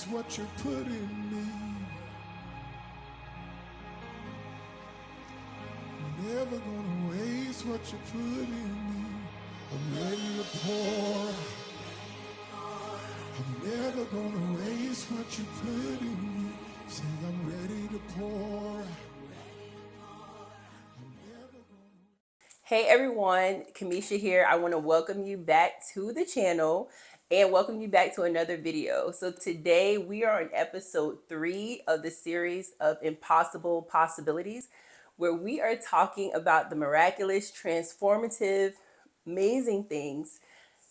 waste what you put in me. Never gonna waste what you put in me. I'm ready to pour. I'm never gonna waste what you put in me. Say I'm ready to pour. Hey everyone, Kamisha here. I want to welcome you back to the channel and welcome you back to another video. So today we are on episode 3 of the series of Impossible Possibilities, where we are talking about the miraculous, transformative, amazing things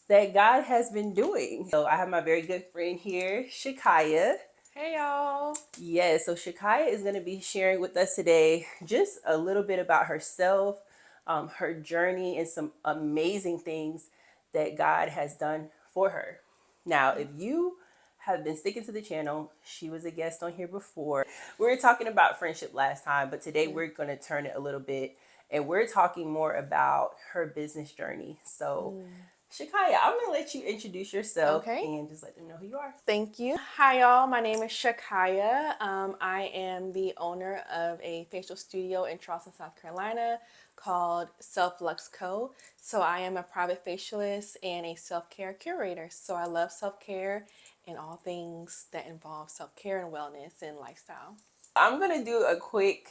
that God has been doing. So I have my very good friend here, Shakiya. Hey y'all. Yeah, so Shakiya is going to be sharing with us today just a little bit about herself, her journey, and some amazing things that God has done for her. Now, if you have been sticking to the channel, she was a guest on here before. We were talking about friendship last time, but today we're going to turn it a little bit and we're talking more about her business journey. So, Shakiya, I'm going to let you introduce yourself Okay. and just let them know who you are. Thank you. Hi y'all. My name is Shakiya. I am the owner of a facial studio in Charleston, South Carolina called Self Lux Co. So I am a private facialist and a self-care curator. So I love self-care and all things that involve self-care and wellness and lifestyle. I'm going to do a quick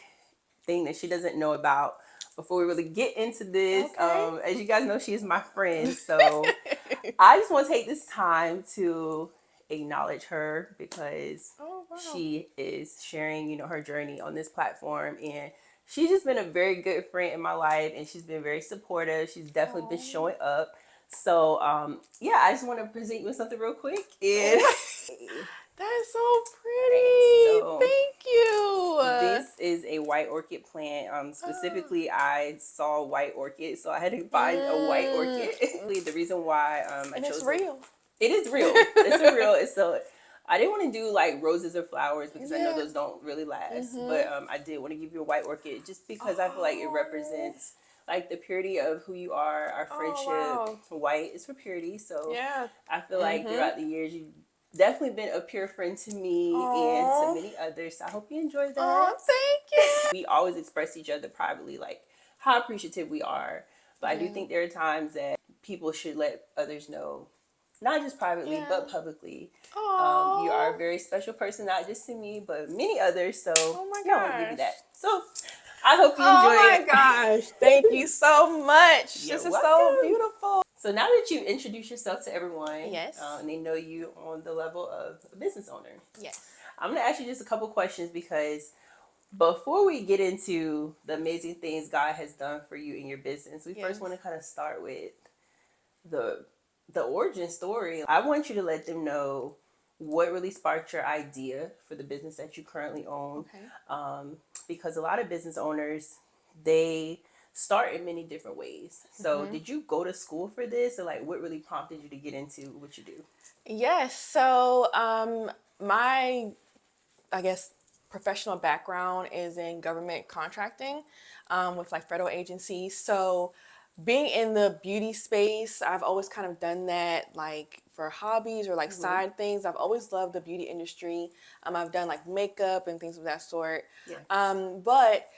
thing that she doesn't know about before we really get into this. Okay. As you guys know, she is my friend. So I just want to take this time to acknowledge her because Oh wow. she is sharing, her journey on this platform. And she's just been a very good friend in my life and she's been very supportive. She's definitely been showing up. So, yeah, I just want to present you with something real quick. And That is so right, pretty. so Thank you. this is a white orchid plant. Specifically, I saw white orchid, so I had to find a white orchid. The reason why I And it's chose real. it is real. It's a real. It's so I didn't want to do like roses or flowers because I know Yeah. those don't really last. But I did want to give you a white orchid just because I feel like it represents like the purity of who you are, our friendship. Wow. White is for purity, so Yeah. I feel like throughout the years you've definitely been a pure friend to me and to Oh. many others. So I hope you enjoyed Oh, that. thank you. We always express each other privately, like how appreciative we are. But I do think there are times that people should let others know, not just privately, Yeah. but publicly. You are a Oh. very special person, not just to me, but many others. So, Oh my yeah, I want to give you that. gosh. So, I hope you Oh enjoy my it. gosh. Thank you so much. You're This is so welcome. beautiful. So, now that you introduce yourself to everyone Yes. and they know you on the level of a business owner, Yes. I'm going to ask you just a couple questions because before we get into the amazing things God has done for you in your business, we first want to kind of start with the origin story. I want you to let them know what really sparked your idea for the business that you currently own. Okay. Because a lot of business owners, they start in many different ways. So did you go to school for this, or like what really prompted you to get into what you do? Yes. So, my, I guess, professional background is in government contracting, with like federal agencies. So, being in the beauty space, I've always kind of done that like for hobbies or like side things. I've always loved the beauty industry. I've done like makeup and things of that sort. Yeah. But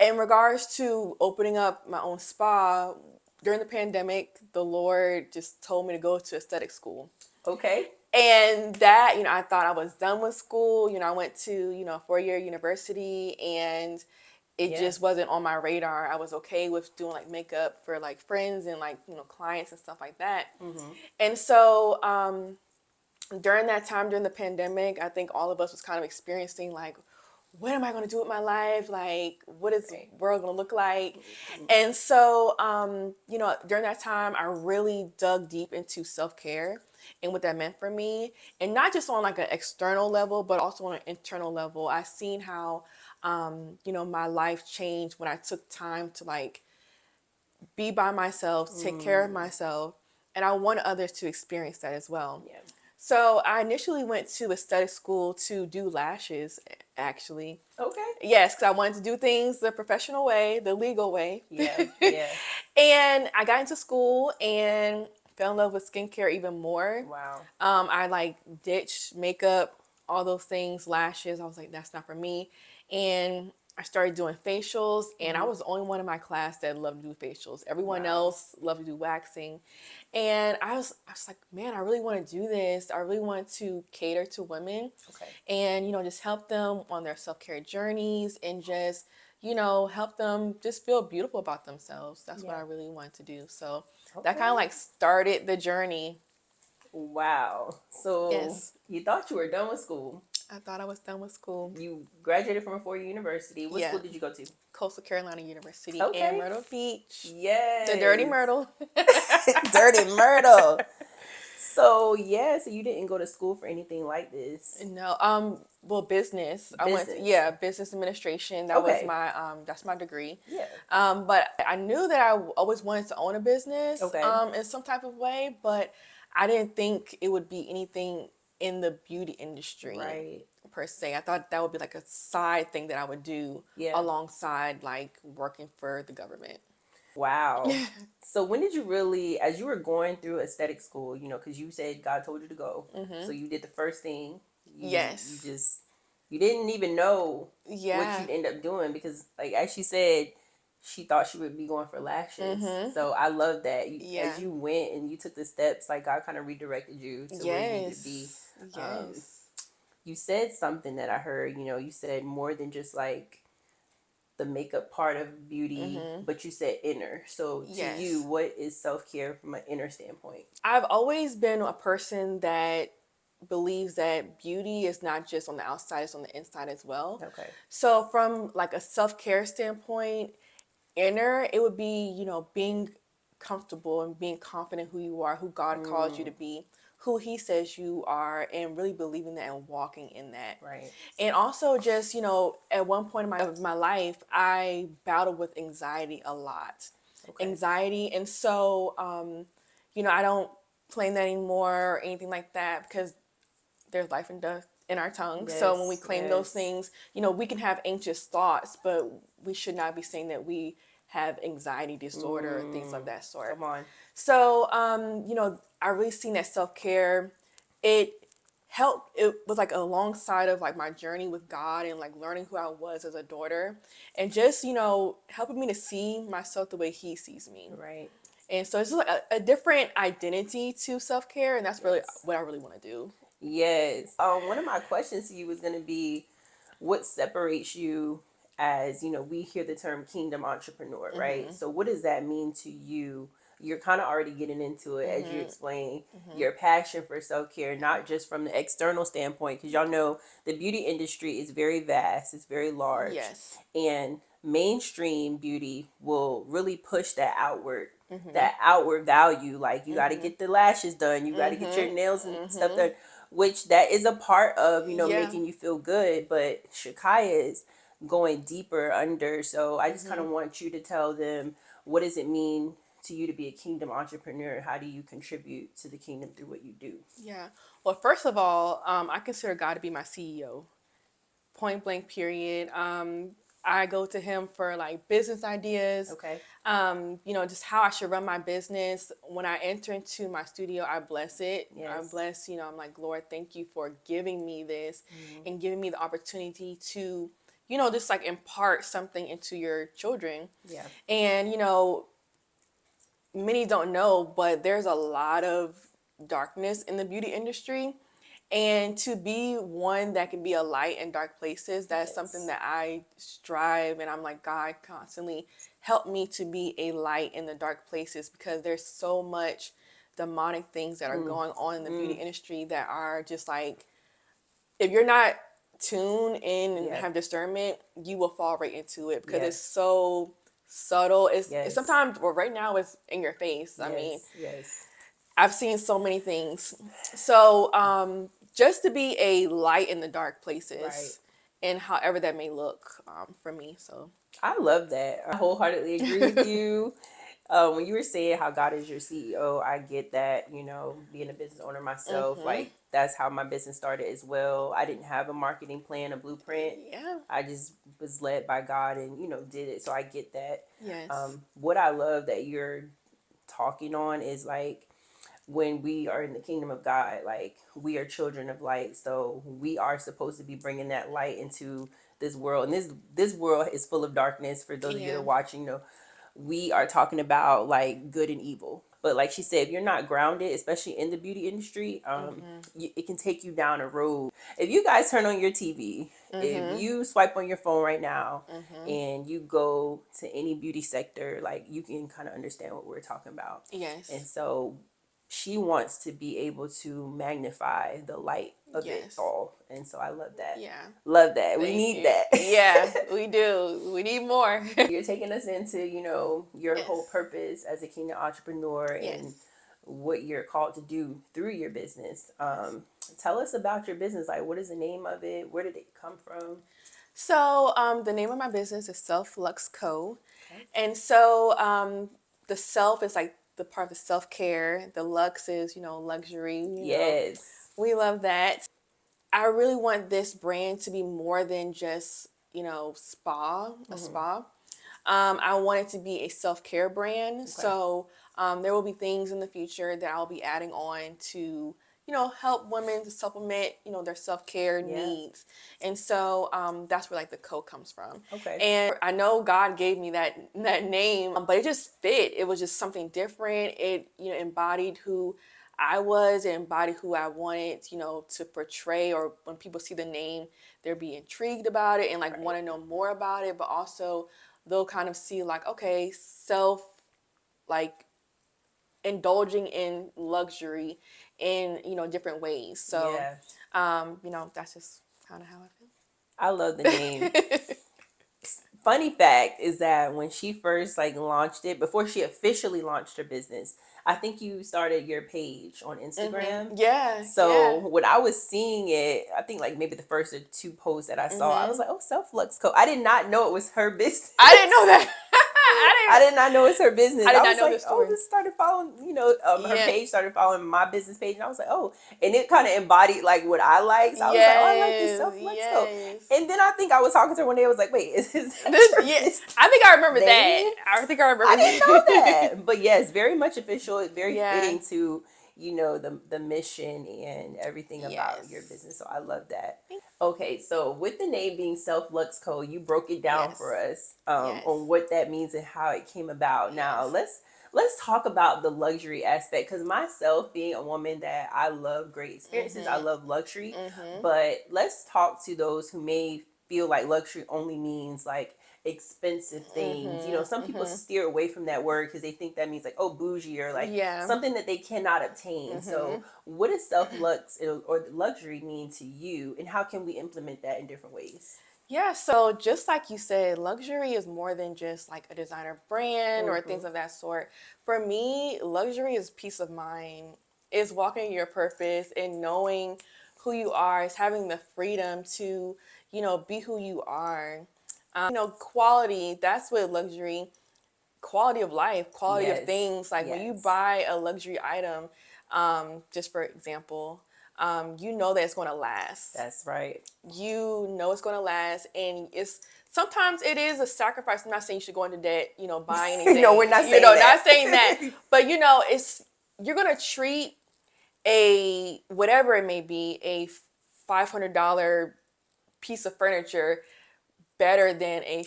in regards to opening up my own spa during the pandemic, the Lord just told me to go to aesthetic school. Okay. And that, I thought I was done with school. I went to, a 4-year university and it just wasn't on my radar. I was okay with doing like makeup for like friends and like, clients and stuff like that. And so during that time, during the pandemic, I think all of us was kind of experiencing like, what am I going to do with my life? Like, what is the world going to look like? And so, during that time, I really dug deep into self-care and what that meant for me. And not just on like an external level, but also on an internal level. I seen how, my life changed when I took time to like be by myself, take care of myself. And I want others to experience that as well. Yeah. So I initially went to aesthetic school to do lashes, actually. Okay. Yes, because I wanted to do things the professional way, the legal way. Yeah. Yeah. And I got into school and fell in love with skincare even more. Wow. I like ditched makeup all those things, lashes. I was like, that's not for me. And I started doing facials, and I was the only one in my class that loved to do facials. Everyone else loved to do waxing. And I was like, man, I really want to do this. I really want to cater to women, and, just help them on their self-care journeys, and just, help them just feel beautiful about themselves. That's what I really wanted to do. So that kind of like started the journey. Wow. So Yes. you thought you were done with school. I thought I was done with school. You graduated from a 4-year university. What school did you go to? Coastal Carolina University in Okay. Myrtle Beach. Yes. The Dirty Myrtle. Dirty Myrtle. So so you didn't go to school for anything like this. No, well, business. I went to, business administration. That was my that's my degree. Yeah. But I knew that I always wanted to own a business in some type of way, but I didn't think it would be anything in the beauty industry. Right. Per se. I thought that would be like a side thing that I would do alongside like working for the government. Wow. So when did you really, as you were going through aesthetic school, because you said God told you to go, so you did the first thing. Yes. You didn't even know what you'd end up doing, because like as she said, she thought she would be going for lashes. So I love that. As you went and you took the steps, like God kind of redirected you to where you need to be. You said something that I heard, you said more than just like the makeup part of beauty, but you said inner. So to you, what is self-care from an inner standpoint? I've always been a person that believes that beauty is not just on the outside, it's on the inside as well. Okay. So from like a self-care standpoint, inner, it would be, being comfortable and being confident who you are, who God calls you to be, who he says you are, and really believing that and walking in that. Right. And also just, at one point in my life, I battled with anxiety a lot. Anxiety. And so, I don't claim that anymore or anything like that, because there's life and death in our tongue. So when we claim those things, we can have anxious thoughts, but we should not be saying that we have anxiety disorder or things of that sort. Come on. So, I really seen that self-care, it was like alongside of like my journey with God and like learning who I was as a daughter, and just, helping me to see myself the way he sees me. Right. And so it's just like a different identity to self-care, and that's really what I really want to do. Yes. One of my questions to you was going to be, what separates you as, we hear the term kingdom entrepreneur, right? So what does that mean to you? You're kind of already getting into it as you explain your passion for self-care, not just from the external standpoint, because y'all know the beauty industry is very vast, it's very large. Yes. And mainstream beauty will really push that outward value. Like you got to get the lashes done, you got to get your nails and stuff done, which that is a part of, making you feel good. But Shakiya is going deeper under. So I just kind of want you to tell them, what does it mean to you to be a kingdom entrepreneur? How do you contribute to the kingdom through what you do? Yeah. Well, first of all, I consider God to be my CEO. Point blank, period. I go to him for like business ideas. Okay. Just how I should run my business. When I enter into my studio, I bless it. Yes. I bless, I'm like, Lord, thank you for giving me this and giving me the opportunity to, just like impart something into your children. Yeah. And, many don't know, but there's a lot of darkness in the beauty industry. And to be one that can be a light in dark places, that's something that I strive, and I'm like, God, constantly help me to be a light in the dark places, because there's so much demonic things that are going on in the beauty industry that are just like, if you're not tuned in and have discernment, you will fall right into it, because it's so subtle. It's sometimes, well, right now it's in your face. I mean, I've seen so many things. So just to be a light in the dark places, and however that may look for me. So I love that. I wholeheartedly agree with you. When you were saying how God is your CEO, I get that, being a business owner myself, like that's how my business started as well. I didn't have a marketing plan, a blueprint. Yeah. I just was led by God and, did it. So I get that. Yes. What I love that you're talking on is like, when we are in the kingdom of God, like we are children of light. So we are supposed to be bringing that light into this world. And this world is full of darkness. For those of you that Yeah. are watching, we are talking about like good and evil. But like she said, if you're not grounded, especially in the beauty industry, it can take you down a road. If you guys turn on your TV, if you swipe on your phone right now, and you go to any beauty sector, like you can kind of understand what we're talking about. Yes. And so she wants to be able to magnify the light of it all. And so I love that. Yeah. Love that. We Thank need you. that. Yeah, we do. We need more. You're taking us into, your Yes. whole purpose as a kingdom entrepreneur and what you're called to do through your business. Tell us about your business. Like, what is the name of it? Where did it come from? So, the name of my business is Self Lux Co. Okay. And so, the self is like the part of the self care. The lux is, luxury. Yes. We love that. I really want this brand to be more than just, a spa. I want it to be a self-care brand. Okay. So there will be things in the future that I'll be adding on to, help women to supplement, their self-care needs. And so that's where like the co comes from. Okay. And I know God gave me that name, but it just fit. It was just something different. It, embodied who I was, and embodied who I wanted, to portray, or when people see the name, they'll be intrigued about it and like want to know more about it, but also they'll kind of see like, okay, like indulging in luxury in, different ways. So, that's just kind of how I feel. I love the name. Funny fact is that when she first like launched it, before she officially launched her business, I think you started your page on Instagram. Yeah. So when I was seeing it, I think like maybe the first or two posts that I saw, I was like, oh, Self Lux Co. I did not know it was her business. I didn't know that. I did not know it's her business. I did not was know like, this story. just started following, her page started following my business page. And I was like, oh, and it kind of embodied like what I like. So I was like, oh, I like this Self Lux Co. And then I think I was talking to her one day. I was like, wait, is this I think I remember that. I think I remember I didn't know that. But yes, very much official. It's very fitting to, the mission and everything about your business. So I love that. Okay, so with the name being Self Lux Co., you broke it down for us on what that means and how it came about. Now let's talk about the luxury aspect, because myself, being a woman that I love great experiences, I love luxury, but let's talk to those who may feel like luxury only means like expensive things. Some people steer away from that word because they think that means like, oh, bougie, or like something that they cannot obtain. So what does self-lux or luxury mean to you, and how can we implement that in different ways? Yeah, so just like you said, luxury is more than just like a designer brand or things of that sort. For me, luxury is peace of mind, is walking your purpose and knowing who you are, is having the freedom to, be who you are. Quality, that's what luxury, quality of life, quality of things. Like when you buy a luxury item, just for example, you know that it's going to last. That's right. You know it's going to last, and sometimes it is a sacrifice. I'm not saying you should go into debt, buy anything. No, we're not saying that. Not saying that. But you're going to treat a whatever it may be, a $500 piece of furniture better than a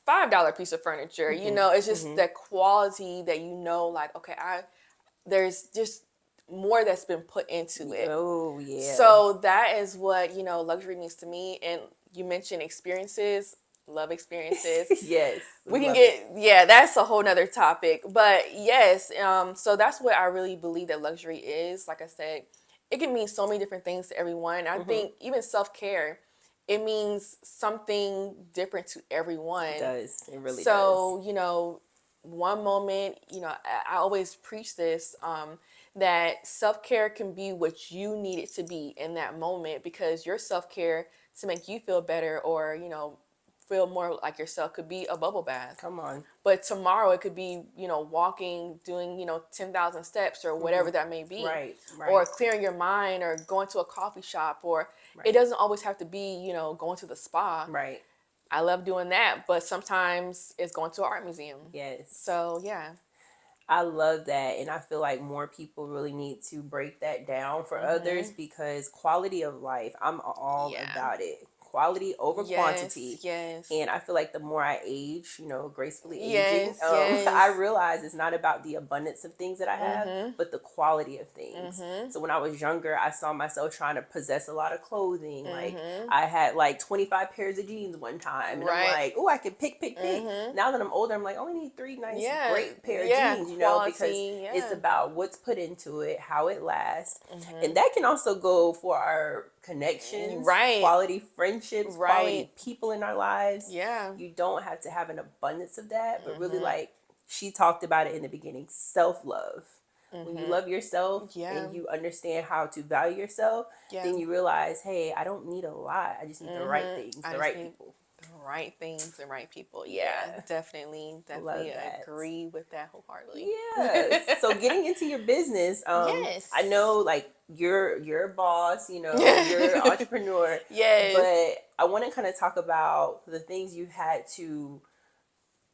$5 piece of furniture. It's just that quality that like, okay, there's just more that's been put into it. Oh yeah. So that is what luxury means to me. And you mentioned experiences. Love experiences. Yes. We can get that's a whole nother topic. But yes, so that's what I really believe that luxury is. Like I said, it can mean so many different things to everyone. I think even self-care, it means something different to everyone. It does. It really does. So, one moment, I always preach this, that self-care can be what you need it to be in that moment, because your self-care to make you feel better or, feel more like yourself could be a bubble bath. Come on. But tomorrow it could be, walking, doing, 10,000 steps or whatever that may be. Right. Or clearing your mind or going to a coffee shop, or it doesn't always have to be, going to the spa. Right. I love doing that, but sometimes it's going to an art museum. Yes. So, yeah. I love that. And I feel like more people really need to break that down for others, because quality of life, I'm all Yeah. about it. Quality over Yes, quantity. yes. And I feel like the more I age, gracefully aging, Yes, I yes. realize it's not about the abundance of things that I have, but the quality of things. So when I was younger, I saw myself trying to possess a lot of clothing. Like I had like 25 pairs of jeans one time, and I'm Right. like, oh, I can pick. Now that I'm older, I'm like, I only need 3 nice, Yeah, great pair of yeah, jeans, because quality, it's yeah. about what's put into it, how it lasts. And that can also go for our connections, Right, quality friendships, right. quality people in our lives. Yeah. You don't have to have an abundance of that, but really, like she talked about it in the beginning, self-love. When you love yourself Yeah, and you understand how to value yourself, yeah. then you realize, hey, I don't need a lot. I just need the right things, I the just right need people. the right things, the right people. Yeah, Yeah. definitely, Love definitely that. agree with that wholeheartedly. Yeah. So getting into your business, I Yes. know like you're a boss, you're an entrepreneur, Yes. but I want to kind of talk about the things you had to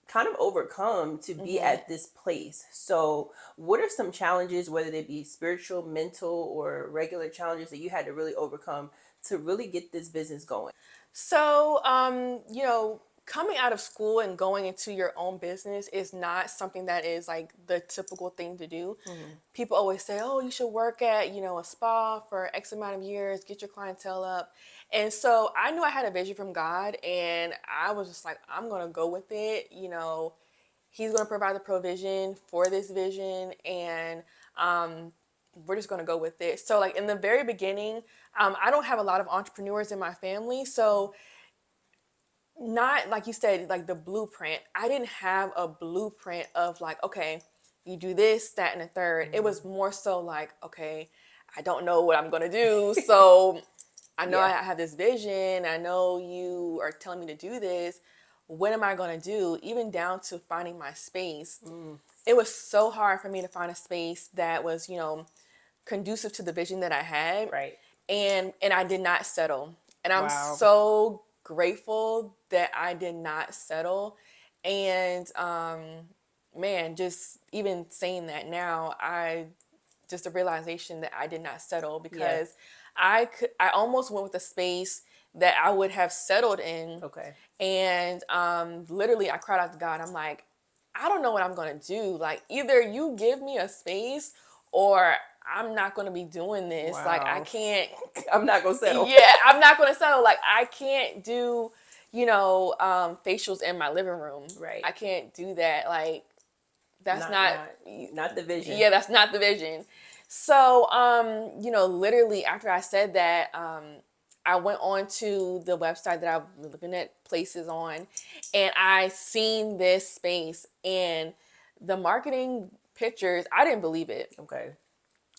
kind of overcome to be at this place. So, what are some challenges, whether they be spiritual, mental, or regular challenges that you had to really overcome to really get this business going? So, coming out of school and going into your own business is not something that is like the typical thing to do. People always say, "Oh, you should work at, a spa for X amount of years, get your clientele up." And so I knew I had a vision from God, and I was just like, I'm going to go with it. He's going to provide the provision for this vision, and we're just going to go with it. So, like in the very beginning, I don't have a lot of entrepreneurs in my family. So, not like you said, like the blueprint. I didn't have a blueprint of like, okay, you do this, that, and the third. It was more so like, okay, I don't know what I'm gonna do. So I know I Yeah. have this vision. I know you are telling me to do this. What am I gonna do? Even down to finding my space. It was so hard for me to find a space that was, conducive to the vision that I had. Right. And I did not settle. And I'm Wow. so grateful that I did not settle. And man, just even saying that now, I just a realization that I did not settle, Yeah. because I almost went with a space that I would have settled in. Okay. And literally I cried out to God. I'm like, I don't know what I'm gonna do. Like, either you give me a space, or I'm not gonna be doing this. Like, I Wow. can't. I'm not gonna settle. Yeah, I'm not gonna settle. Like, I can't do, facials in my living room. Right. I can't do that. Like, that's Not not. not not the vision. Yeah, that's not the vision. So, literally after I said that, I went on to the website that I've been looking at places on, and I seen this space, and the marketing pictures, I didn't believe it Okay.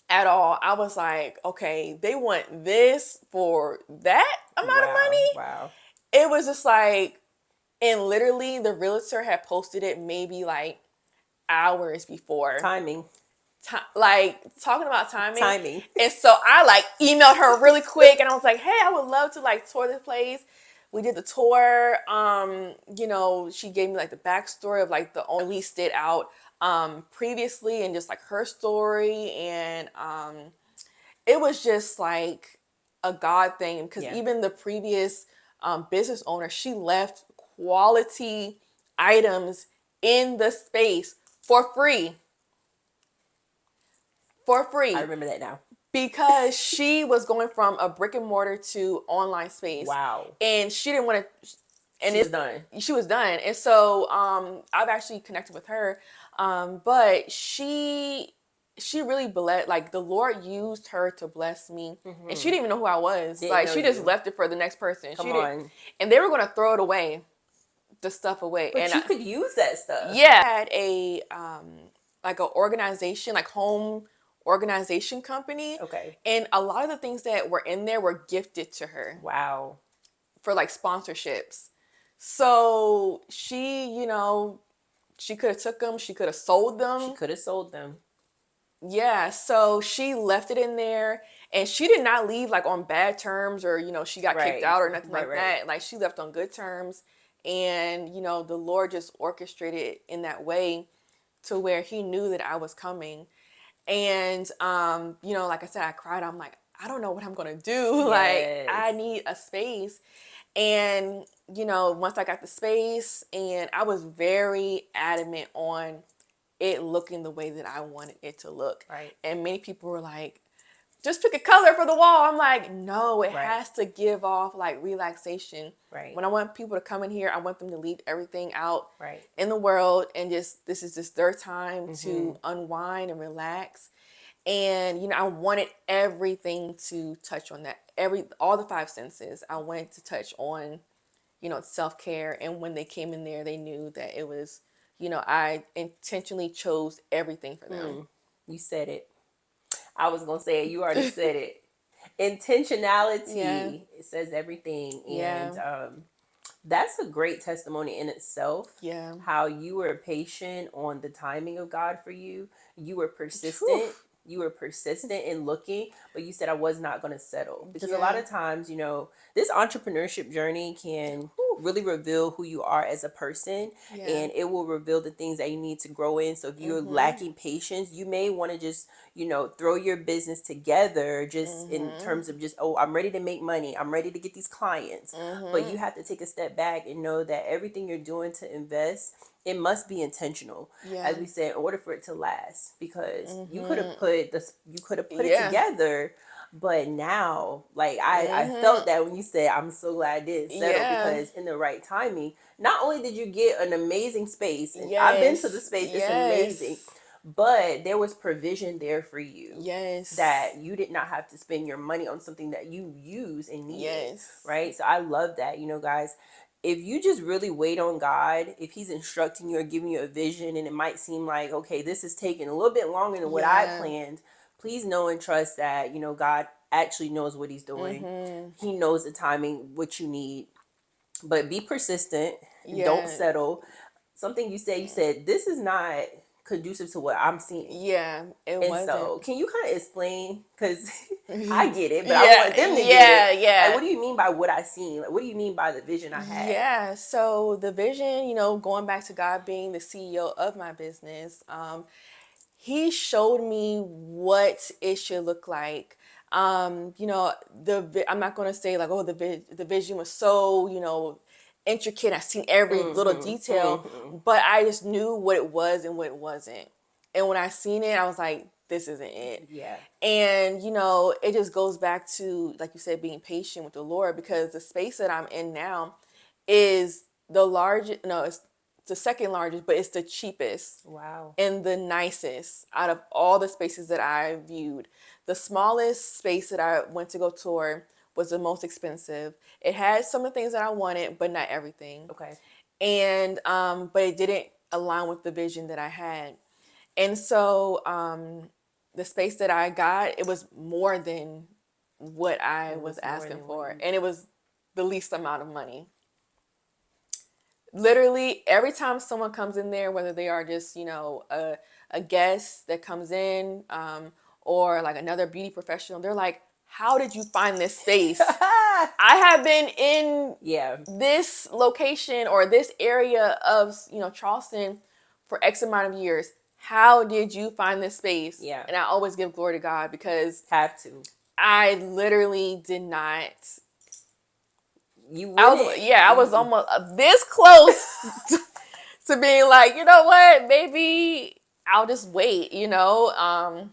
at all. I was like, okay, they want this for that amount of Wow. money? Wow. It was just like, and literally the realtor had posted it maybe like hours before. Timing. Like, talking about timing. Timing. And so I like emailed her really quick, and I was like, hey, I would love to like tour this place. We did the tour. She gave me like the backstory of like the only leased it out previously, and just like her story. And it was just like a God thing, because Yeah. even the previous business owner, she left quality items in the space for free. For I free. remember that now. Because she was going from a brick and mortar to online space. Wow. And she didn't want to. And She was done. She was done. And so I've actually connected with her. But she really blessed, like the Lord used her to bless me. And she didn't even know who I was. Didn't Like, know she just you. left it for the next person. Come She didn't. on. And they were going to throw it away, the stuff away. But And you could use that stuff. yeah, I had a like an organization, like home organization company. Okay. And a lot of the things that were in there were gifted to her Wow. for like sponsorships. So she could have took them, she could have sold them. She could have sold them. Yeah, so she left it in there, and she did not leave like on bad terms, or she got kicked out or nothing like that. Like, she left on good terms, and the Lord just orchestrated it in that way to where he knew that I was coming. And, you know, like I said, I cried. I'm like, I don't know what I'm going to do. Like, I Yes. need a space. And, you know, once I got the space, and I was very adamant on it looking the way that I wanted it to look. Right. And many people were like, just pick a color for the wall. I'm like, no, it Right. has to give off like relaxation. Right. When I want people to come in here, I want them to leave everything out Right. in the world and just, this is just their time to unwind and relax. And, you know, I wanted everything to touch on that. All the five senses, I wanted to touch on, you know, self-care. And when they came in there, they knew that it was, you know, I intentionally chose everything for them. You said it. I was going to say it. You already said it. Intentionality. Yeah. It says everything. Yeah. And that's a great testimony in itself. Yeah. How you were patient on the timing of God for you. You were persistent. Whew. You were persistent in looking, but you said, I was not going to settle. Because a Yeah. lot of times, you know, this entrepreneurship journey can really reveal who you are as a person, Yeah. and it will reveal the things that you need to grow in. So if you're lacking patience, you may want to just, you know, throw your business together just in terms of just, oh, I'm ready to make money. I'm ready to get these clients. But you have to take a step back and know that everything you're doing to invest, it must be intentional. Yeah. As we said, in order for it to last, because you could have put it Yeah. together. But now, like, I felt that when you said, I'm so glad I didn't settle, Yeah. because in the right timing, not only did you get an amazing space, and Yes. I've been to the space, it's Yes. amazing, but there was provision there for you. Yes. That you did not have to spend your money on something that you use and need. Yes. Right? So I love that. You know, guys, if you just really wait on God, if he's instructing you or giving you a vision, and it might seem like, okay, this is taking a little bit longer than what I planned, please know and trust that, you know, God actually knows what he's doing. He knows the timing, what you need. But be persistent. Yeah. Don't settle. Something you said, this is not conducive to what I'm seeing. Yeah, it And wasn't. so, can you kind of explain? Because I get it, but Yeah, I want them to get it. yeah. Like, what do you mean by what I seen? Like, what do you mean by the vision I had? Yeah, so the vision, you know, going back to God being the CEO of my business, he showed me what it should look like. You know, I'm not going to say like, oh, the vision was so, you know, intricate. I've seen every little detail, but I just knew what it was and what it wasn't. And when I seen it, I was like, this isn't it. Yeah. And, you know, it just goes back to, like you said, being patient with the Lord, because the space that I'm in now is the largest, no, it's the second largest, but it's the cheapest. Wow. And the nicest out of all the spaces that I viewed. The smallest space that I went to go tour was the most expensive. It had some of the things that I wanted, but not everything. Okay. And but it didn't align with the vision that I had. And so the space that I got, it was more than what I was asking for. And it was the least amount of money. Literally every time someone comes in there, whether they are just, you know, a guest that comes in or like another beauty professional, they're like, how did you find this space? I have been in this location or this area of, you know, Charleston for X amount of years. How did you find this space? Yeah. And I always give glory to God, because have to. I literally did not. You wouldn't. I was almost this close to being like, you know what, maybe I'll just wait, you know.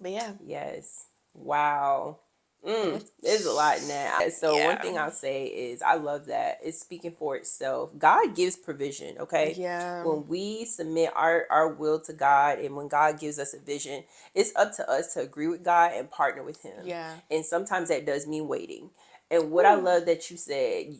But yeah. Yes. Wow. There's a lot in that. So one thing I'll say is I love that. It's speaking for itself. God gives provision, okay? Yeah. When we submit our will to God, and when God gives us a vision, it's up to us to agree with God and partner with him. Yeah. And sometimes that does mean waiting. And what I love that you said,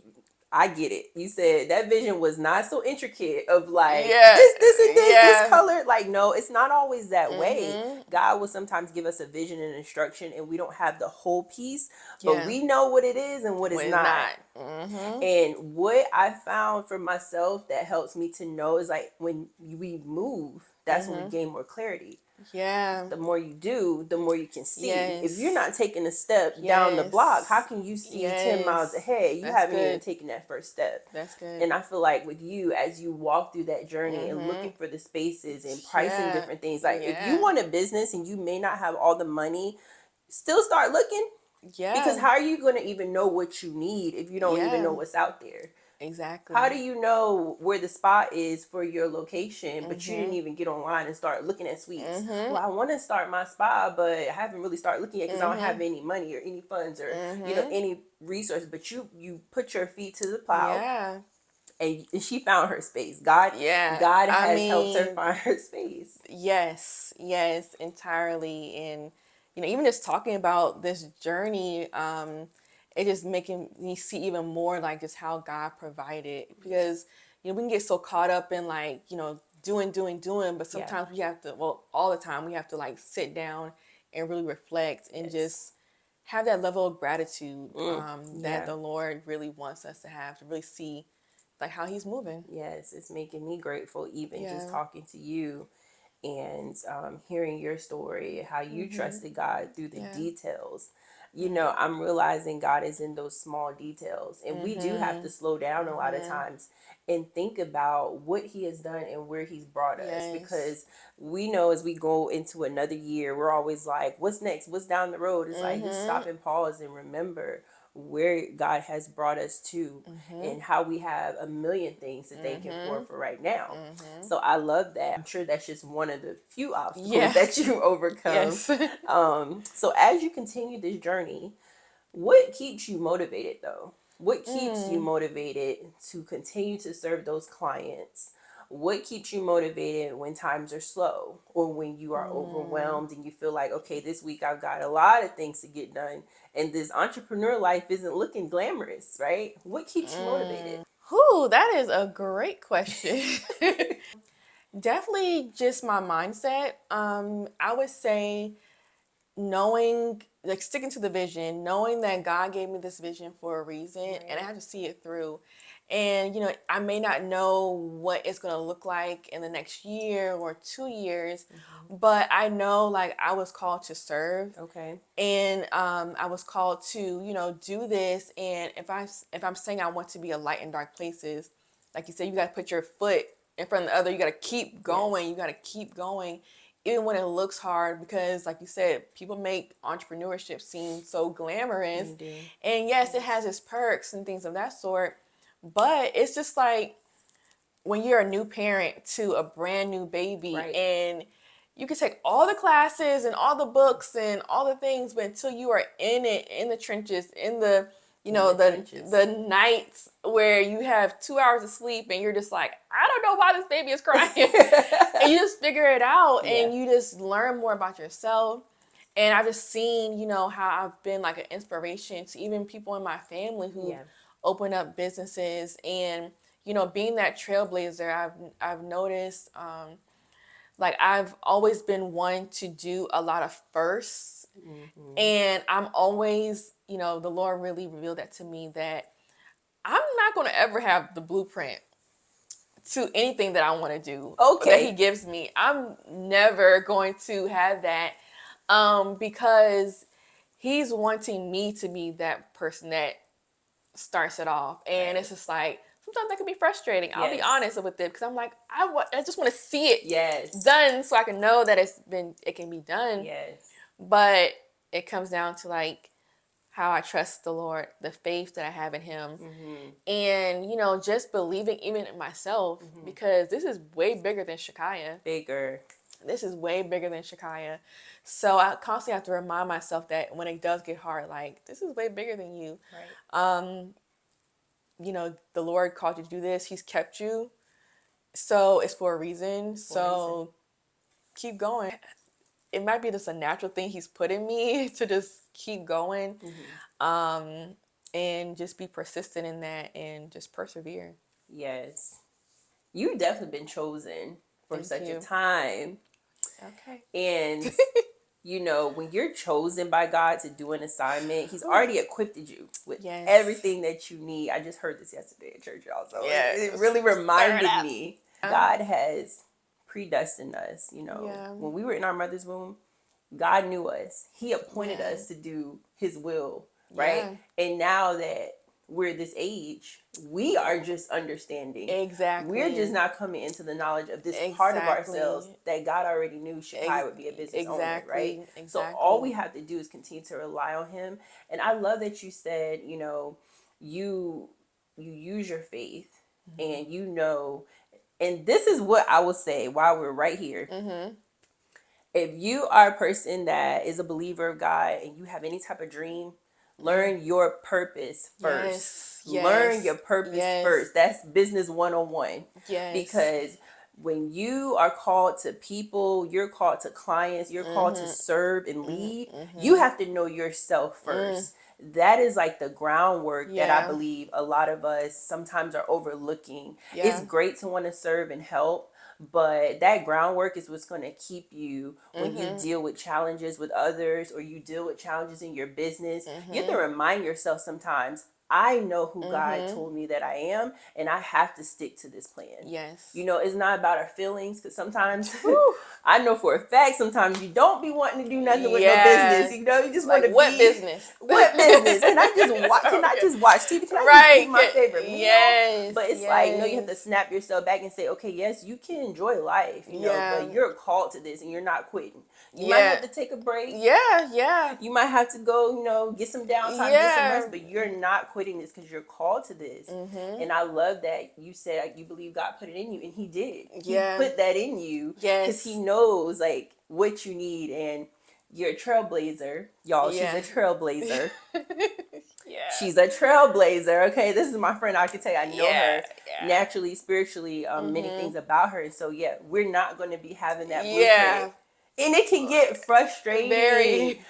I get it. You said that vision was not so intricate of like this color. Like, no, it's not always that way. God will sometimes give us a vision and instruction, and we don't have the whole piece, but we know what it is and what is not. And what I found for myself that helps me to know is like when we move, that's when we gain more clarity. Yeah. The more you do, the more you can see. Yes. If you're not taking a step down the block, how can you see 10 miles ahead? You haven't even taken that first step. That's good. And I feel like with you, as you walk through that journey and looking for the spaces and pricing different things, like if you want a business and you may not have all the money, still start looking. Yeah. Because how are you going to even know what you need if you don't even know what's out there? Exactly. How do you know where the spot is for your location, but you didn't even get online and start looking at suites? Well, I want to start my spa, but I haven't really started looking yet because I don't have any money or any funds or any resources. But you put your feet to the plow. Yeah. And she found her space. God has helped her find her space. Yes, entirely. And even just talking about this journey, it just making me see even more like just how God provided, because we can get so caught up in like doing, but sometimes we have to, well, all the time we have to like sit down and really reflect and just have that level of gratitude that the Lord really wants us to have, to really see like how he's moving. Yes, it's making me grateful even just talking to you and hearing your story, how you trusted God through the details. I'm realizing God is in those small details, and we do have to slow down a lot of times and think about what he has done and where he's brought us, because we know as we go into another year, we're always like, what's next? What's down the road? It's like, just stop and pause and remember where God has brought us to and how we have a million things to thank him for right now. So I love that. I'm sure that's just one of the few obstacles that you overcome. So as you continue this journey, what keeps you motivated though? What keeps you motivated to continue to serve those clients? What keeps you motivated when times are slow or when you are overwhelmed and you feel like, okay, this week I've got a lot of things to get done and this entrepreneur life isn't looking glamorous, right? What keeps you motivated? Whew, that is a great question. Definitely just my mindset. I would say knowing, like sticking to the vision, knowing that God gave me this vision for a reason and I have to see it through. And, I may not know what it's going to look like in the next year or 2 years, but I know like I was called to serve. Okay. And I was called to, do this. And if I'm saying I want to be a light in dark places, like you said, you got to put your foot in front of the other. You got to keep going. You got to keep going, even when it looks hard, because like you said, people make entrepreneurship seem so glamorous. And yes, it has its perks and things of that sort. But it's just like when you're a new parent to a brand new baby and you can take all the classes and all the books and all the things, but until you are in it, in the trenches, in the the nights where you have 2 hours of sleep and you're just like, I don't know why this baby is crying. And you just figure it out and you just learn more about yourself. And I've just seen, how I've been like an inspiration to even people in my family who open up businesses. And, being that trailblazer, I've noticed, like I've always been one to do a lot of firsts. And I'm always, the Lord really revealed that to me, that I'm not going to ever have the blueprint to anything that I want to do that he gives me. I'm never going to have that because he's wanting me to be that person that starts it off. And it's just like, sometimes that can be frustrating. I'll be honest with it, because I'm like, I just want to see it done so I can know that it can be done. But it comes down to like how I trust the Lord, the faith that I have in him, and just believing even in myself, because this is way bigger than Shakiya. This is way bigger than Shakiya. So I constantly have to remind myself that when it does get hard, like, this is way bigger than you. The Lord called you to do this. He's kept you. So it's for a reason. Keep going. It might be just a natural thing he's put in me to just keep going. And just be persistent in that and just persevere. Yes. You've definitely been chosen for such a time. Okay. And when you're chosen by God to do an assignment, he's already equipped you with everything that you need. I just heard this yesterday at church, y'all. So it really reminded me. God has predestined us. You know, Yeah. when we were in our mother's womb, God knew us. He appointed Yeah. us to do His will, Yeah. right? And now that we're this age, we are just understanding. Exactly. We're just not coming into the knowledge of this part of Exactly. ourselves that God already knew Shakiya would be a business owner, right? Exactly. So all we have to do is continue to rely on Him. And I love that you said, you know, you use your faith, and you know, and this is what I will say while we're right here. If you are a person that is a believer of God and you have any type of dream, learn your purpose first. Yes. Learn your purpose Yes. first. That's business 101. Yes. Because when you are called to people, you're called to clients, you're called to serve and lead, you have to know yourself first. That is like the groundwork that I believe a lot of us sometimes are overlooking. Yeah. It's great to want to serve and help, but that groundwork is what's going to keep you when you deal with challenges with others, or you deal with challenges in your business. You have to remind yourself sometimes, I know who God told me that I am, and I have to stick to this plan. Yes. You know, it's not about our feelings, because sometimes I know for a fact sometimes you don't be wanting to do nothing with no business. You know, you just want to what be business? What business? Can I just watch? Can I just watch TV? Can I Right. just eat my favorite meal? Yes. But it's like, no, you have to snap yourself back and say, okay, yes, you can enjoy life, you know, but you're called to this and you're not quitting. You might have to take a break. Yeah. You might have to go, you know, get some downtime, get some rest, but you're not quitting this because you're called to this. And I love that you said you believe God put it in you, and He did. He put that in you because He knows like what you need, and you're a trailblazer, y'all. She's a trailblazer. She's a trailblazer. Okay, this is my friend. I can tell you, I know her naturally, spiritually, many things about her, and so we're not going to be having that blueprint. And it can get frustrating. Very.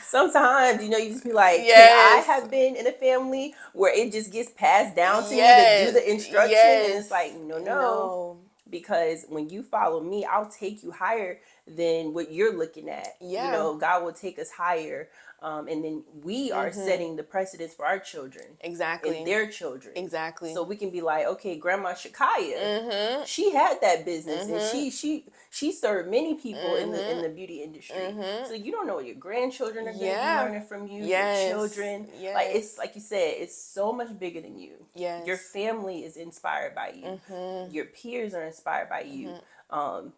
Sometimes, you know, you just be like, can I have been in a family where it just gets passed down to me to do the instruction? And it's like, no. Because when you follow me, I'll take you higher than what you're looking at. You know, God will take us higher. And then we are setting the precedence for our children. Exactly. And their children. Exactly. So we can be like, okay, Grandma Shakiya, she had that business, and she served many people in the beauty industry. So you don't know what your grandchildren are going to be learning from you, your children. Like, it's like you said, it's so much bigger than you. Your family is inspired by you. Your peers are inspired by you.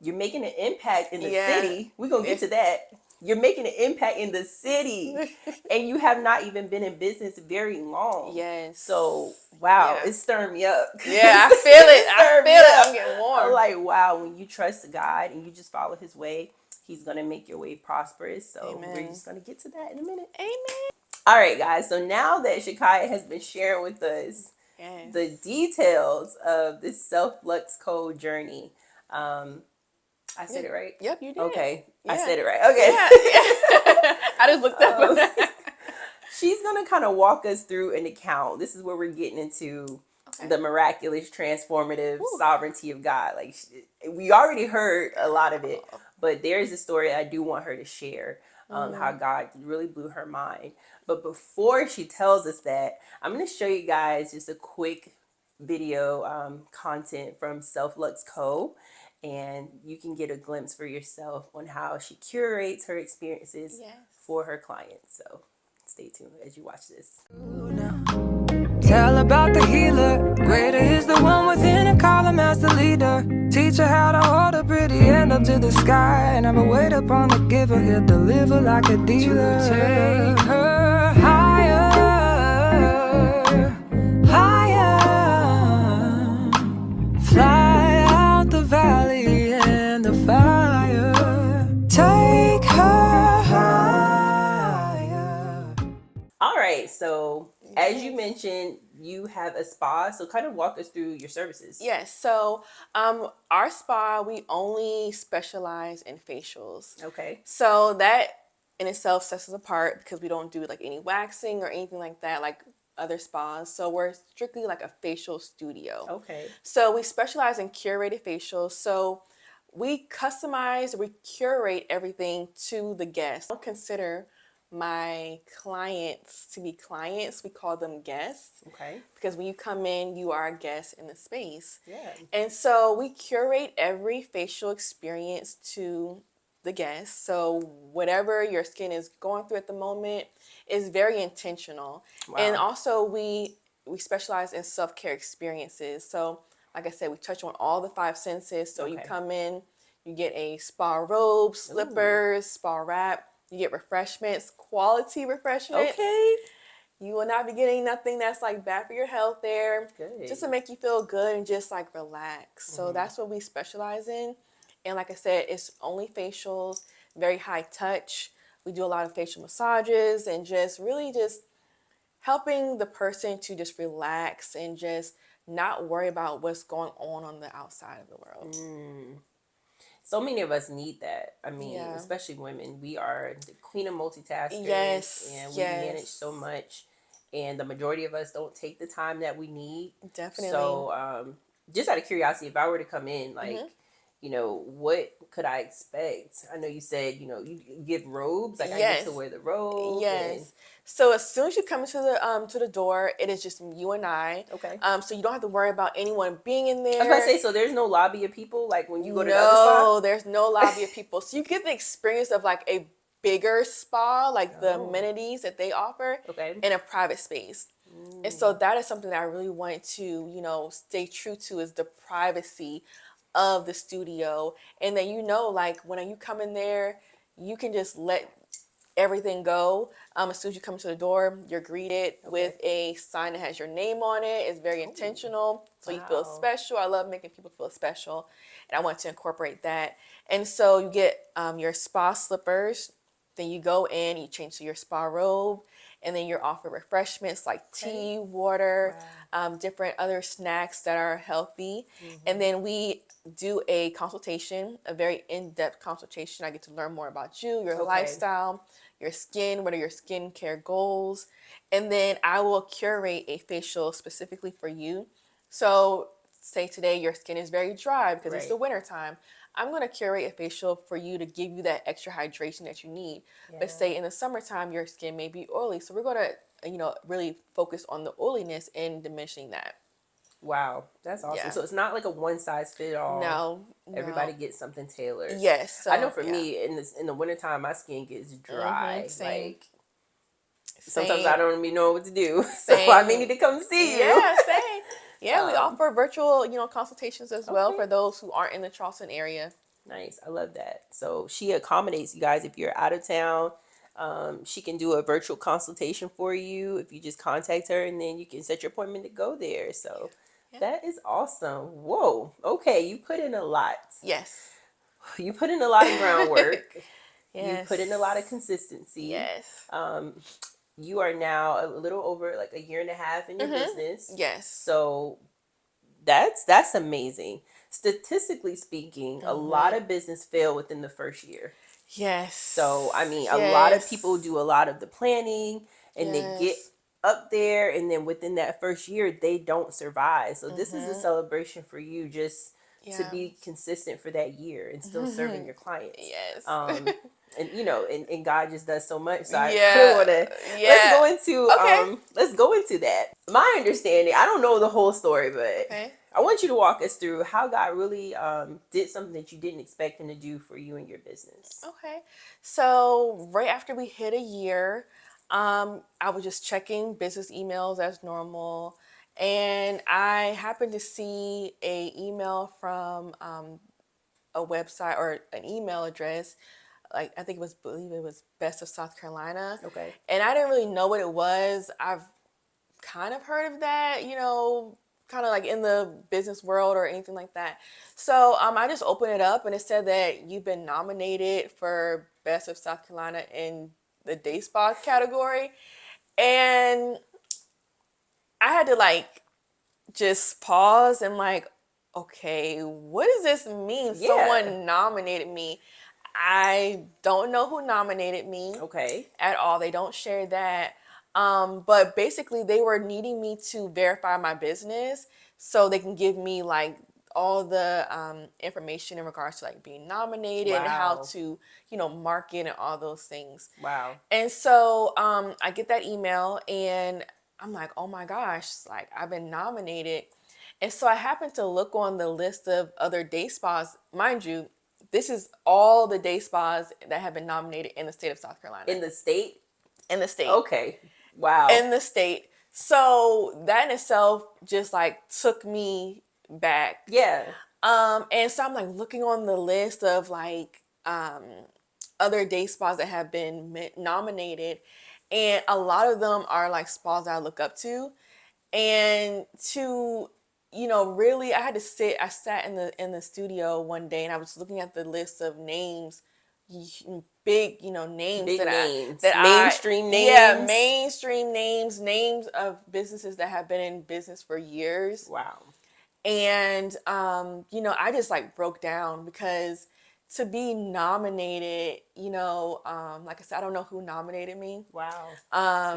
You're making an impact in the city. We're going to get to that. You're making an impact in the city, and you have not even been in business very long. So, wow, it's stirring me up. Yeah, I feel it. I'm getting warm. I'm like, wow, when you trust God and you just follow His way, He's going to make your way prosperous. So we're just going to get to that in a minute. Amen. All right, guys. So now that Shakiya has been sharing with us the details of this self-lux code journey, I said it right? Yep, you did. Okay. Yeah. I said it right. Okay. Yeah. I just looked up. She's going to kind of walk us through an account. This is where we're getting into the miraculous, transformative sovereignty of God. Like, we already heard a lot of it, but there's a story I do want her to share, how God really blew her mind. But before she tells us that, I'm going to show you guys just a quick video content from Self Lux Co. And you can get a glimpse for yourself on how she curates her experiences for her clients. So stay tuned as you watch this. Tell about the healer. Greater is the one within and call him as the leader. Teach her how to hold a pretty end up to the sky. Never wait upon the giver. He'll deliver like a dealer. Take her higher, higher. Fly out the valley and the fire. Take her higher. All right, so as you mentioned, you have a spa, so kind of walk us through your services. Yes, so our spa, we only specialize in facials. Okay. So that in itself sets us apart because we don't do like any waxing or anything like that like other spas. So we're strictly like a facial studio. Okay. So we specialize in curated facials. So we customize, we curate everything to the guest. Don't consider my clients to be clients. We call them guests. Okay. Because when you come in, you are a guest in the space. Yeah. And so we curate every facial experience to the guest. So whatever your skin is going through at the moment is very intentional. Wow. And also we specialize in self-care experiences. So like I said, we touch on all the 5 senses. So you come in, you get a spa robe, slippers, spa wrap, you get refreshments, quality refreshments. Okay. You will not be getting nothing that's like bad for your health there. Good. Just to make you feel good and just like relax. So that's what we specialize in. And like I said, it's only facials, very high touch. We do a lot of facial massages and just really just helping the person to just relax and just not worry about what's going on the outside of the world. So many of us need that. I mean, especially women. We are the queen of multitaskers. Yes. And we manage so much. And the majority of us don't take the time that we need. Definitely. So, just out of curiosity, if I were to come in, like, you know, what could I expect? I know you said, you know, you give robes. Like, I get to wear the robe. Yes. So as soon as you come to the door, it is just you and I. Okay. So you don't have to worry about anyone being in there. I was about to say, so there's no lobby of people, like when you go to the other No, spot? there's no lobby of people. So you get the experience of like a bigger spa, like the amenities that they offer in a private space. And so that is something that I really want to, you know, stay true to, is the privacy of the studio. And then, you know, like when you come in there, you can just let everything go. As soon as you come to the door, you're greeted with a sign that has your name on it. It's very intentional, so you feel special. I love making people feel special, and I want to incorporate that. And so you get your spa slippers. Then you go in, you change to your spa robe, and then you're offered refreshments like tea, water, different other snacks that are healthy. And then we do a consultation, a very in-depth consultation. I get to learn more about you, your lifestyle, your skin, what are your skincare goals. And then I will curate a facial specifically for you. So say today your skin is very dry because it's the winter time. I'm going to curate a facial for you to give you that extra hydration that you need. But say in the summertime, your skin may be oily. So we're going to, you know, really focus on the oiliness and diminishing that. Wow, that's awesome. So it's not like a one size fit all. No. Everybody gets something tailored. Yes. So, I know for me, in the wintertime, my skin gets dry. Like, sometimes I don't even know what to do. So I may need to come see you. Yeah, same. Yeah, we offer virtual, you know, consultations as well for those who aren't in the Charleston area. Nice. I love that. So she accommodates you guys if you're out of town. She can do a virtual consultation for you if you just contact her, and then you can set your appointment to go there. So that is awesome. Whoa. Okay. You put in a lot. Yes. You put in a lot of groundwork. Yes. You put in a lot of consistency. Yes. You are now a little over like a year and a half in your business. Yes. So that's amazing. Statistically speaking, a lot of business fail within the first year. Yes. So, I mean, a lot of people do a lot of the planning and they get up there, and then within that first year, they don't survive. So this is a celebration for you just to be consistent for that year and still serving your clients. Yes. And you know, and God just does so much. So I really want to let's go into that. My understanding, I don't know the whole story, but I want you to walk us through how God really did something that you didn't expect Him to do for you and your business. Okay. So right after we hit a year, I was just checking business emails as normal, and I happened to see a email from a website or an email address. Like, I believe it was Best of South Carolina. Okay. And I didn't really know what it was. I've kind of heard of that, you know, kind of like in the business world or anything like that. So I just opened it up, and it said that you've been nominated for Best of South Carolina in the day spa category. And I had to like just pause and like, okay, what does this mean? Someone nominated me. I don't know who nominated me at all. They don't share that. But basically they were needing me to verify my business so they can give me like all the information in regards to like being nominated and how Wow. to, you know, market and all those things. Wow. And so I get that email and I'm like, oh my gosh, like I've been nominated. And so I happened to look on the list of other day spas. Mind you, this is all the day spas that have been nominated in the state of South Carolina. In the state? In the state. Okay. Wow. In the state. So that in itself just like took me back. Yeah. And so I'm like looking on the list of like other day spas that have been nominated, and a lot of them are like spas that I look up to. And to, you know, really, I sat in the studio one day and I was looking at the list of names, big, you know, names Big that names. mainstream names. Yeah, mainstream names of businesses that have been in business for years. Wow. And you know, I just like broke down because to be nominated, you know, like I said, I don't know who nominated me. Wow.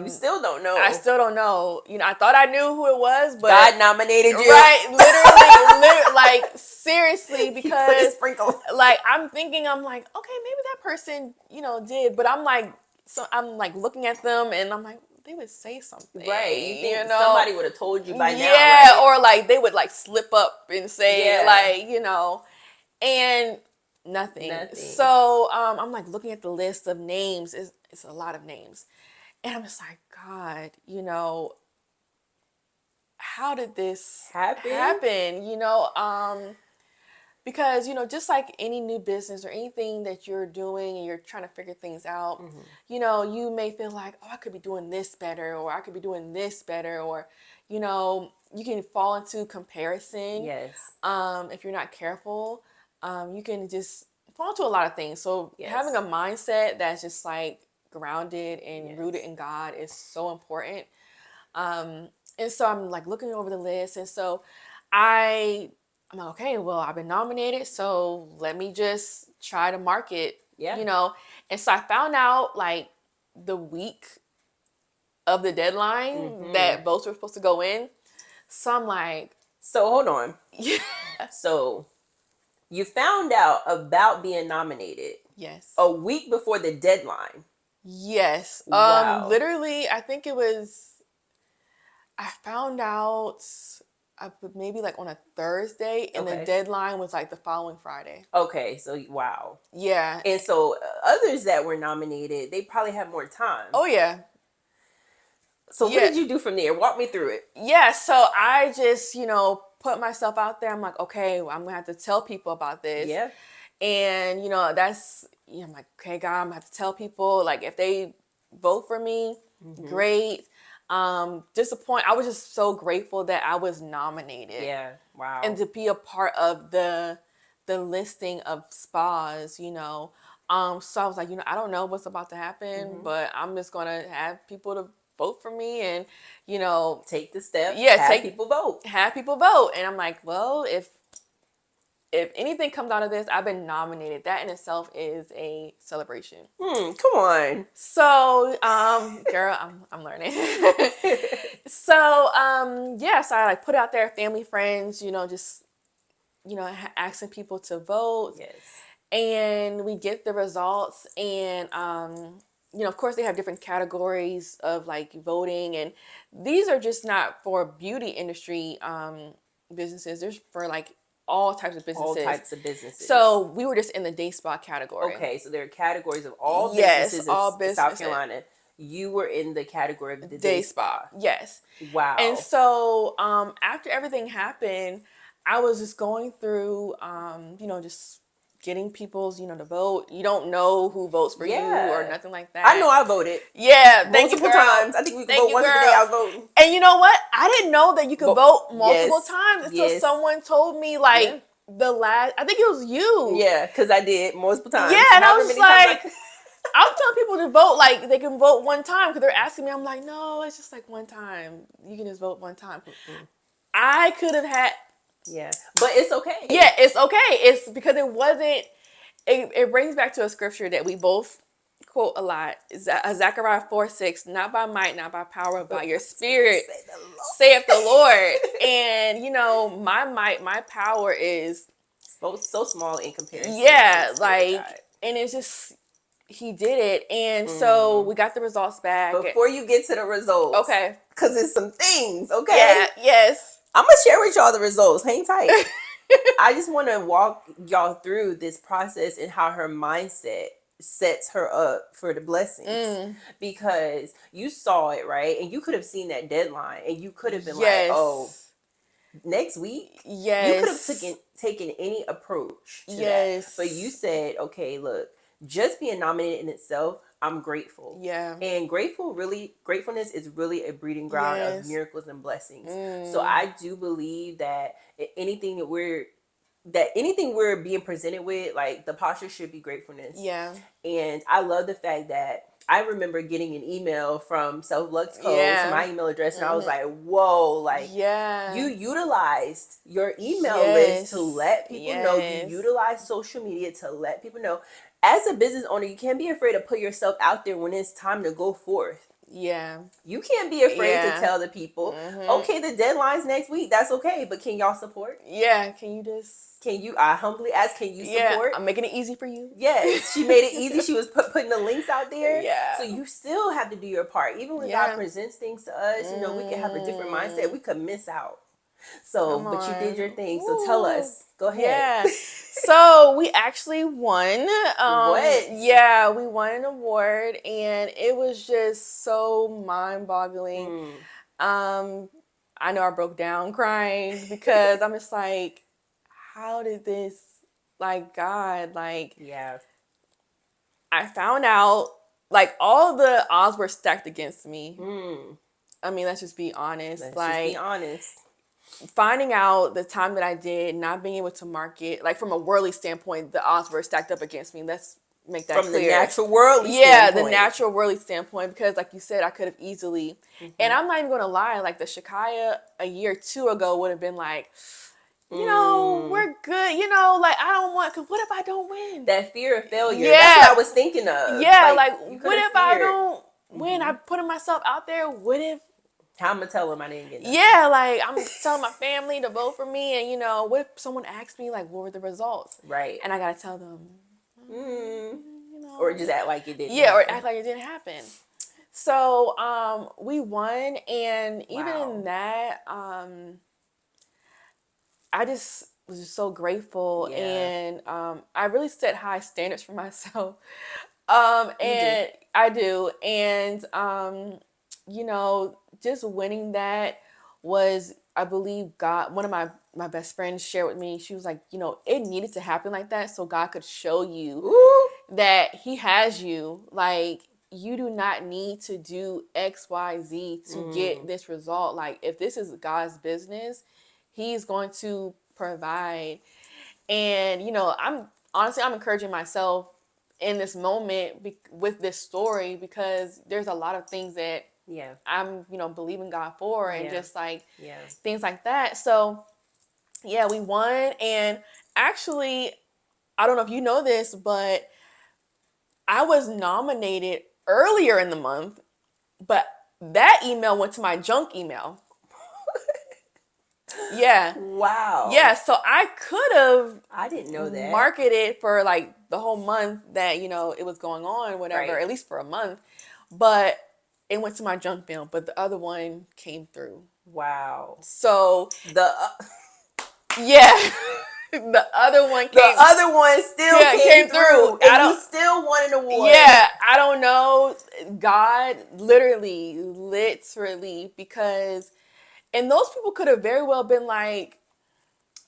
You still don't know. I still don't know. You know, I thought I knew who it was, but God nominated you. Right, literally, like seriously, because He put a sprinkle. like I'm thinking, I'm like, okay, maybe that person, you know, did, but I'm like looking at them and I'm like, they would say something, Right. You think you know? somebody would have told you by now, yeah, right? or like they would like slip up and say Yeah. like, you know, and nothing. So I'm like looking at the list of names. It's a lot of names, and I'm just like, God, you know, how did this happen? You know, because, you know, just like any new business or anything that you're doing and you're trying to figure things out, you know, you may feel like, oh, I could be doing this better, or I could be doing this better, or, you know, you can fall into comparison. Yes. If you're not careful, you can just fall into a lot of things. So having a mindset that's just like grounded and rooted in God is so important. And so I'm like looking over the list, and so I'm like, okay, well, I've been nominated, so let me just try to market, you know. And so I found out like the week of the deadline that votes were supposed to go in. So I'm like, so hold on. So you found out about being nominated. Yes. A week before the deadline. Yes. Wow. Literally, I think I found out maybe like on a Thursday, and the deadline was like the following Friday. Okay, so wow. Yeah. And so others that were nominated, they probably had more time. Oh yeah. So what did you do from there? Walk me through it. Yeah, so I just, you know, put myself out there. I'm like, okay, well, I'm going to have to tell people about this. Yeah. And, you know, I'm like, okay, God, I'm going to have to tell people, like, if they vote for me, great. I was just so grateful that I was nominated. Yeah, wow. And to be a part of the listing of spas, you know. So I was like, you know, I don't know what's about to happen, but I'm just going to have people to vote for me and, you know, take the step. Have people vote. Have people vote. And I'm like, well, if anything comes out of this, I've been nominated. That in itself is a celebration. Come on. So, girl, I'm learning. So, so I like put out there, family, friends, you know, just, you know, asking people to vote. Yes. And we get the results, and you know, of course, they have different categories of like voting, and these are just not for beauty industry businesses. There's for like all types of businesses. All types of businesses. So we were just in the day spa category. Okay, so there are categories of all businesses in South Carolina. You were in the category of the day spa. Yes. Wow. And so after everything happened, I was just going through, you know, just getting people's, you know, to vote. You don't know who votes for you or nothing like that. I know I voted. Yeah, multiple times. I think we could vote once a day. I was voting. And you know what? I didn't know that you could vote multiple times until someone told me, like, I think it was you. Yeah, because I did multiple times. Yeah, and I was like, I was telling people to vote, like, they can vote one time because they're asking me. I'm like, no, it's just like one time. You can just vote one time. I could have had... Yeah, but it's okay. Yeah, it's okay. It's because it wasn't... It brings back to a scripture that we both quote a lot. Zechariah 4:6, not by might, not by power, by your spirit, saith the Lord. And, my power is so small in comparison to yeah, the Spirit of God. and it's just, he did it. And so we got the results back. Before you get to the results. Okay. Because it's some things, okay? Yeah, yes. I'm going to share with y'all the results. Hang tight. I just want to walk y'all through this process and how her mindset sets her up for the blessings. Because you saw it, right? And you could have seen that deadline and you could have been like, oh, next week. Yes. You could have taken any approach to that. But you said, okay, look, just being nominated in itself, I'm grateful. Yeah. And gratefulness is really a breeding ground of miracles and blessings. So I do believe that anything we're being presented with, like, the posture should be gratefulness. Yeah. And I love the fact that I remember getting an email from Self Lux Code to my email address, and I was like, whoa, like, you utilized your email list to let people know. You utilized social media to let people know. As a business owner, you can't be afraid to put yourself out there when it's time to go forth. Yeah. You can't be afraid to tell the people, okay, the deadline's next week. That's okay. But can y'all support? Yeah. I humbly ask, can you support? I'm making it easy for you. Yes. She made it easy. She was putting the links out there. Yeah. So you still have to do your part. Even when God presents things to us, we can have a different mindset. We could miss out. So, but you did your thing. So tell us. Go ahead. Yeah. So we actually won. What? Yeah, we won an award, and it was just so mind-boggling. I know I broke down crying because I'm just like, how did this, like, God, like, yeah. I found out, like, all the odds were stacked against me. I mean, let's just be honest. Let's just be honest. Finding out the time that I did, not being able to market, like, from a worldly standpoint, the odds were stacked up against me. Let's make that from clear. The natural worldly standpoint. The natural worldly standpoint, because like you said, I could have easily, and I'm not even going to lie, like, the Shakiya a year or two ago would have been like, we're good, like, I don't want, because what if I don't win? That fear of failure. Yeah. That's what I was thinking of. Yeah, like what if I don't win? I'm putting myself out there. What if? How I'm going to tell them I didn't get nothing? Yeah, like, I'm telling my family to vote for me, and, what if someone asks me, like, what were the results? Right. And I got to tell them. Or just act like it didn't happen. or act like it didn't happen. So, we won, and even in that, I just was just so grateful, and I really set high standards for myself. And I do, and just winning that was, I believe, God. One of my best friends shared with me. She was like, it needed to happen like that so God could show you that He has you. Like, you do not need to do X, Y, Z to get this result. Like, if this is God's business, He's going to provide. And I'm encouraging myself in this moment with this story, because there's a lot of things that I'm believing God for, and just like things like that. So we won. And actually, I don't know if you know this, but I was nominated earlier in the month, but that email went to my junk email. Yeah. Wow. Yeah, so I could have, I didn't know that, marketed for like the whole month that it was going on, whatever, at least for a month, but it went to my junk mail. But the other one came through. Wow. So the the other one still came through, and you still won an award. Yeah, I don't know. God literally, because, and those people could have very well been like,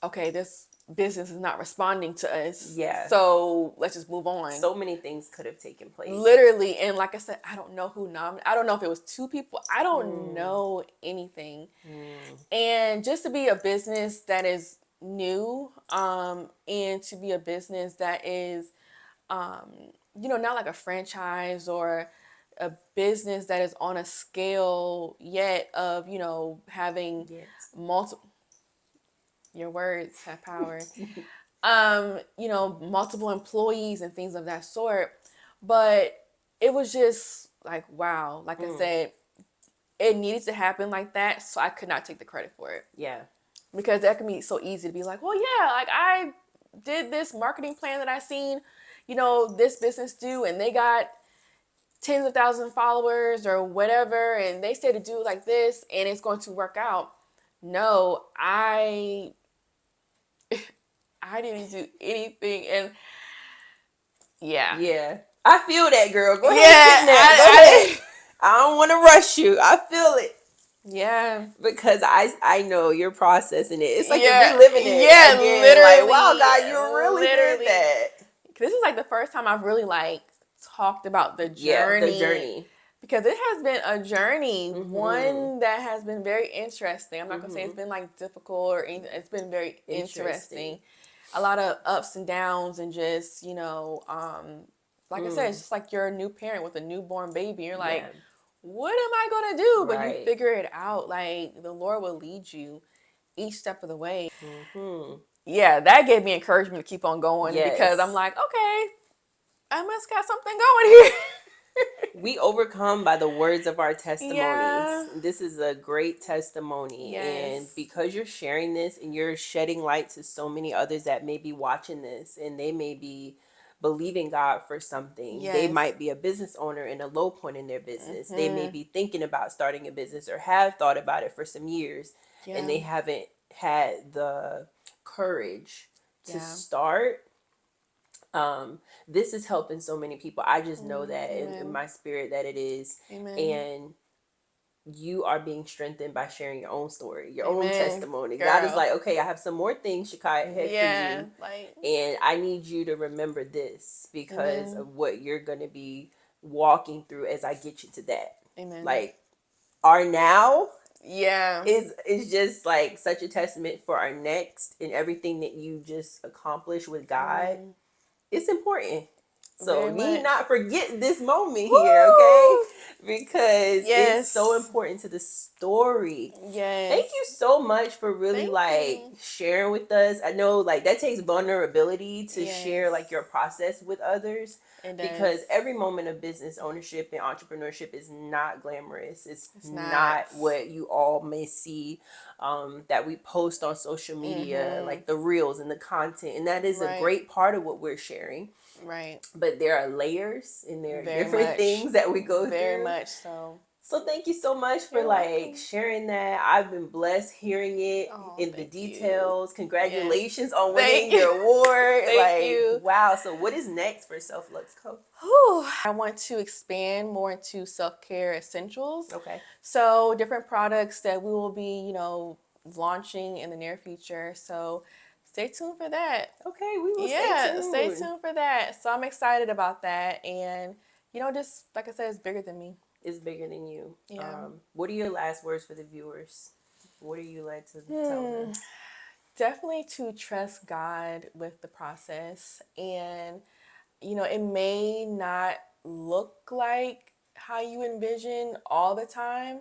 okay, this business is not responding to us. Yeah. So let's just move on. So many things could have taken place. Literally. And like I said, I don't know who nominated. I don't know if it was two people. I don't know anything. And just to be a business that is new, and to be a business that is, not like a franchise or a business that is on a scale yet of, having multiple. Your words have power. Multiple employees and things of that sort. But it was just like, wow. Like I said, it needed to happen like that, so I could not take the credit for it. Yeah. Because that can be so easy to be like, well, yeah, like I did this marketing plan that I seen, this business do, and they got tens of thousands of followers or whatever, and they say to do it like this, and it's going to work out. No, I didn't do anything, and yeah, Yeah. I feel that, girl. Go ahead, yeah, sit in there. Go ahead. I don't want to rush you. I feel it. Yeah. Because I know you're processing it. It's like you're Yeah. reliving it Yeah, again. literally. Like, wow, God, you really did Literally. that. This is like the first time I've really like talked about the journey. Yeah, the journey. Because it has been a journey, one that has been very interesting. I'm not going to say it's been like difficult or anything. It's been very interesting. A lot of ups and downs, and just, like I said, it's just like you're a new parent with a newborn baby. You're like, what am I going to do? But you figure it out. Like, the Lord will lead you each step of the way. Yeah, that gave me encouragement to keep on going, because I'm like, okay, I must got something going here. We overcome by the words of our testimonies. Yeah. This is a great testimony. Yes. And because you're sharing this and you're shedding light to so many others that may be watching this, and they may be believing God for something. Yes. They might be a business owner in a low point in their business. They may be thinking about starting a business or have thought about it for some years, and they haven't had the courage to start. This is helping so many people. I just know that in my spirit that it is. Amen. And you are being strengthened by sharing your own story, your own testimony. Girl. God is like, okay, I have some more things, Shakiya, ahead for you. And I need you to remember this because of what you're going to be walking through as I get you to that. Amen. Like, our now is just like such a testament for our next, and everything that you just accomplished with God. It's important. So need not forget this moment here, okay? Because it's so important to the story. Yes. Thank you so much for really sharing with us. I know that takes vulnerability to share your process with others. Because every moment of business ownership and entrepreneurship is not glamorous. It's not what you all may see that we post on social media, like the reels and the content. And that is a great part of what we're sharing. Right. But there are layers and there are different things that we go through. Very much so. So thank you so much for sharing that. I've been blessed hearing it in the details. Congratulations on winning your award. Thank you. Wow. So what is next for Self Lux Co? I want to expand more into self-care essentials. Okay. So different products that we will be, launching in the near future. So stay tuned for that. Okay, we will stay tuned for that. So I'm excited about that. And, just like I said, it's bigger than me. It's bigger than you. Yeah. What are your last words for the viewers? What are you like to tell them? Definitely to trust God with the process. And, it may not look like how you envision all the time,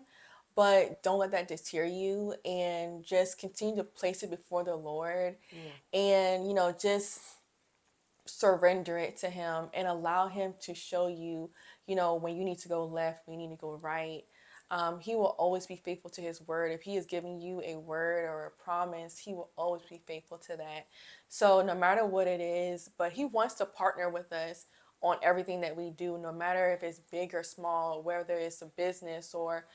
but don't let that deter you, and just continue to place it before the Lord. And, just surrender it to Him and allow Him to show you, when you need to go left, when you need to go right. He will always be faithful to His word. If He is giving you a word or a promise, He will always be faithful to that. So no matter what it is, but He wants to partner with us on everything that we do, no matter if it's big or small, whether it's a business or,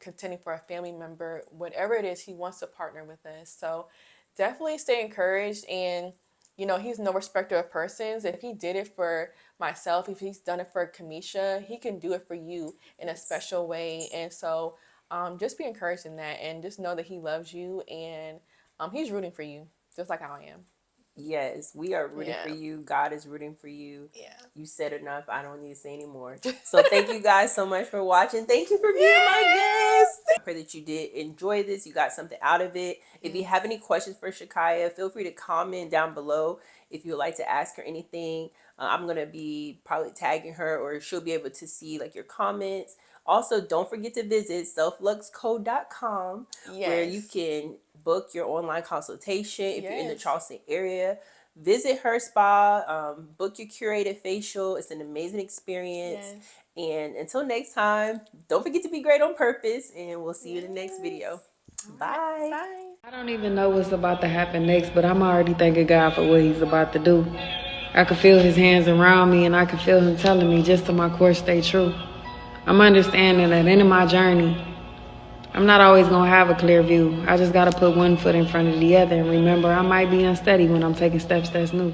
contending for a family member, whatever it is, He wants to partner with us. So definitely stay encouraged. And He's no respecter of persons. If He did it for myself, if He's done it for Kamisha, He can do it for you in a special way. And so just be encouraged in that, and just know that He loves you, and He's rooting for you, just like how I am. Yes, we are rooting for you. God is rooting for you. Yeah. You said enough. I don't need to say anymore. So thank you guys so much for watching. Thank you for being my guest. I pray that you did enjoy this. You got something out of it. If you have any questions for Shakiya, feel free to comment down below if you would like to ask her anything. I'm going to be probably tagging her, or she'll be able to see your comments. Also, don't forget to visit selfluxco.com, where you can book your online consultation if you're in the Charleston area. visit her spa, book your curated facial. It's an amazing experience. Yes. And until next time, don't forget to be great on purpose, and we'll see you in the next video. Bye. Bye. I don't even know what's about to happen next, but I'm already thanking God for what he's about to do. I can feel his hands around me, and I can feel him telling me just to my course stay true. I'm understanding that in my journey, I'm not always going to have a clear view. I just got to put one foot in front of the other and remember I might be unsteady when I'm taking steps that's new.